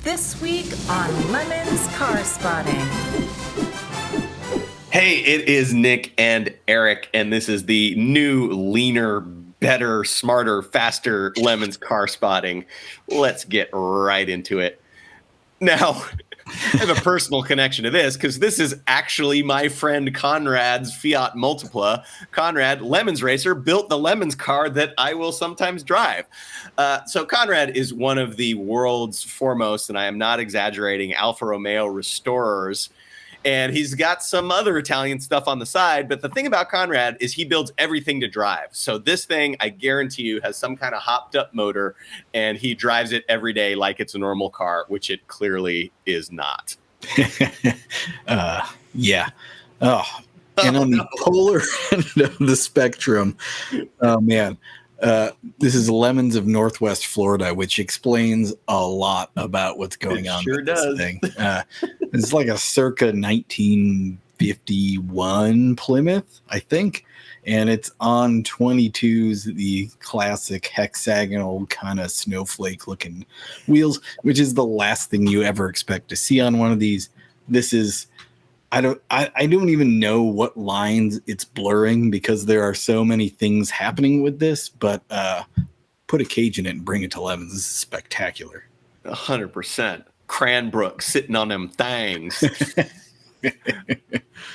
This week on Lemon's Car Spotting. Hey, it is Nick and Eric, and this is the new, leaner, better, smarter, faster Lemon's Car Spotting. Let's get right into it. Now, I have a personal connection to this because this is actually my friend Conrad's Fiat Multipla. Conrad, Lemons Racer, built the Lemons car that I will sometimes drive. So Conrad is one of the world's foremost, and I am not exaggerating, Alfa Romeo restorers. And he's got some other Italian stuff on the side. But the thing about Conrad is he builds everything to drive. So this thing, I guarantee you, has some kind of hopped up motor, and he drives it every day like it's a normal car, which it clearly is not. Yeah. Oh, and on the polar end of the spectrum, oh man, this is Lemons of Northwest Florida, which explains a lot about what's going on sure with does. this thing. It's like a circa 1951 Plymouth, I think, and it's on 22s, the classic hexagonal kind of snowflake-looking wheels, which is the last thing you ever expect to see on one of these. This is... I don't even know what lines it's blurring because there are so many things happening with this, but put a cage in it and bring it to Lemons. This is spectacular. 100%. Cranbrook sitting on them things.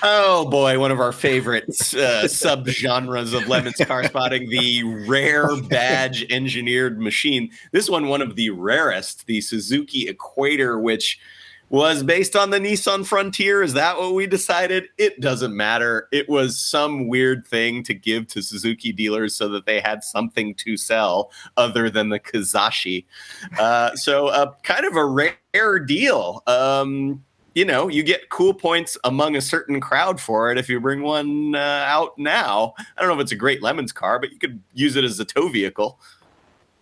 Oh boy, one of our favorite subgenres of Lemon's Car Spotting, the rare badge engineered machine. This one of the rarest, the Suzuki Equator, which was based on the Nissan Frontier. Is that what we decided? It doesn't matter. It was some weird thing to give to Suzuki dealers so that they had something to sell other than the Kazashi. So kind of a rare deal. You know, you get cool points among a certain crowd for it if you bring one out now. I don't know if it's a great Lemons car, but you could use it as a tow vehicle.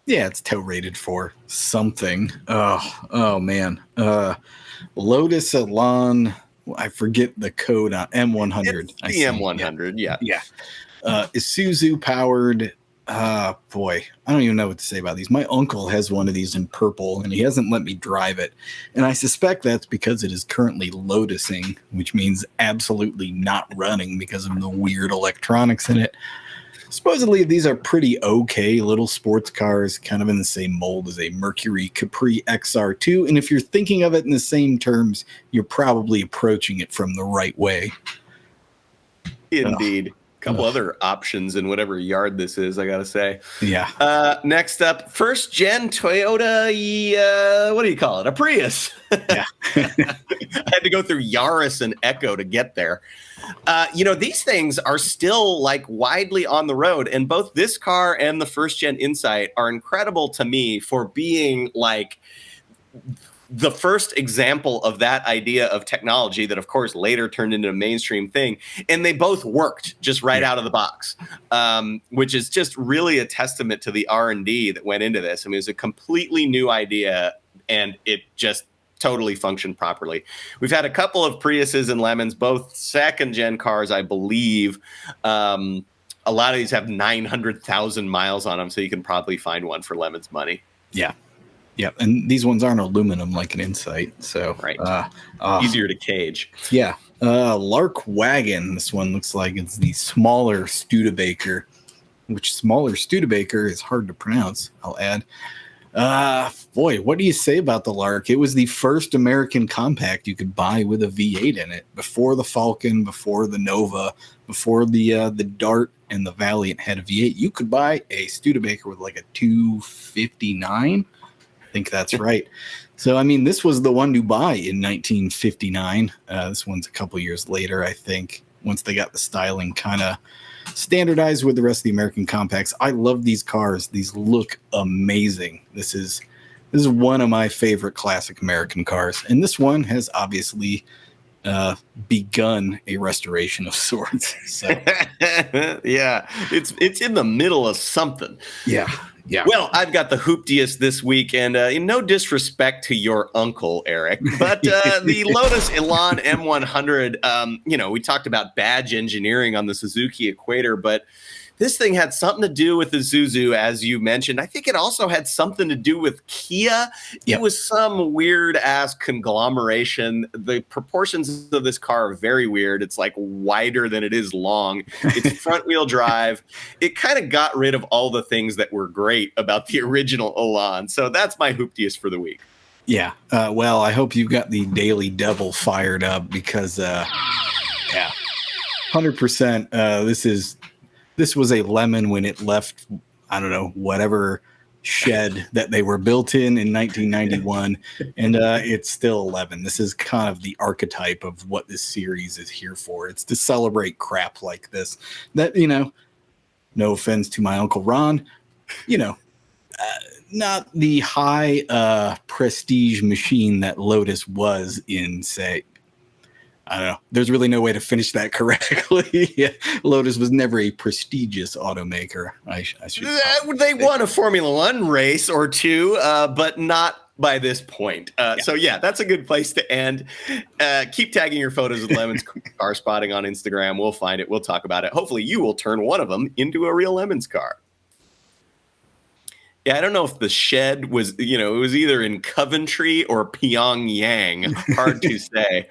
Yeah, it's tow rated for something. Oh man. Lotus Elan, I forget the code on M100. It's the M100, yeah. Isuzu powered. Boy, I don't even know what to say about these. My uncle has one of these in purple, and he hasn't let me drive it. And I suspect that's because it is currently lotusing, which means absolutely not running because of the weird electronics in it. Supposedly, these are pretty okay little sports cars, kind of in the same mold as a Mercury Capri XR2. And if you're thinking of it in the same terms, you're probably approaching it from the right way. Indeed. A couple other options in whatever yard this is, I gotta say. Yeah. Next up, first gen Toyota, what do you call it? A Prius. Yeah. I had to go through Yaris and Echo to get there. These things are still like widely on the road, and both this car and the first gen Insight are incredible to me for being like the first example of that idea of technology that, of course, later turned into a mainstream thing. And they both worked just right out of the box, which is just really a testament to the R&D that went into this. I mean, it was a completely new idea, and it just totally functioned properly. We've had a couple of Priuses and Lemons, both second-gen cars, I believe. A lot of these have 900,000 miles on them, so you can probably find one for Lemons money. Yeah. Yeah, and these ones aren't aluminum like an Insight, so right. Easier to cage. Yeah, Lark Wagon. This one looks like it's the smaller Studebaker, which smaller Studebaker is hard to pronounce. I'll add. Boy, what do you say about the Lark? It was the first American compact you could buy with a V8 in it. Before the Falcon, before the Nova, before the Dart and the Valiant had a V8, you could buy a Studebaker with like a 259. I think that's right. So, I mean, this was the one to buy in 1959. This one's a couple years later, I think, once they got the styling kind of standardized with the rest of the American compacts. I love these cars. These look amazing. This is one of my favorite classic American cars. And this one has obviously begun a restoration of sorts. So. Yeah, it's in the middle of something. Yeah. Yeah. Well, I've got the hooptiest this week, and in no disrespect to your uncle, Eric, but the Lotus Elan M100, we talked about badge engineering on the Suzuki Equator, but This thing had something to do with the Zuzu, as you mentioned. I think it also had something to do with Kia. Yep. It was some weird-ass conglomeration. The proportions of this car are very weird. It's like wider than it is long. It's front-wheel drive. It kind of got rid of all the things that were great about the original Elan. So that's my hooptiest for the week. Yeah. Well, I hope you've got the Daily Devil fired up because, yeah, 100%. This was a lemon when it left, I don't know, whatever shed that they were built in 1991, and it's still 11. This is kind of the archetype of what this series is here for. It's to celebrate crap like this. That, no offense to my Uncle Ron, not the high prestige machine that Lotus was in, say, I don't know. There's really no way to finish that correctly. Yeah. Lotus was never a prestigious automaker. I should. They won a Formula One race or two, but not by this point. So yeah, that's a good place to end. Keep tagging your photos of Lemons car spotting on Instagram. We'll find it. We'll talk about it. Hopefully you will turn one of them into a real Lemons car. Yeah, I don't know if the shed was, it was either in Coventry or Pyongyang. Hard to say.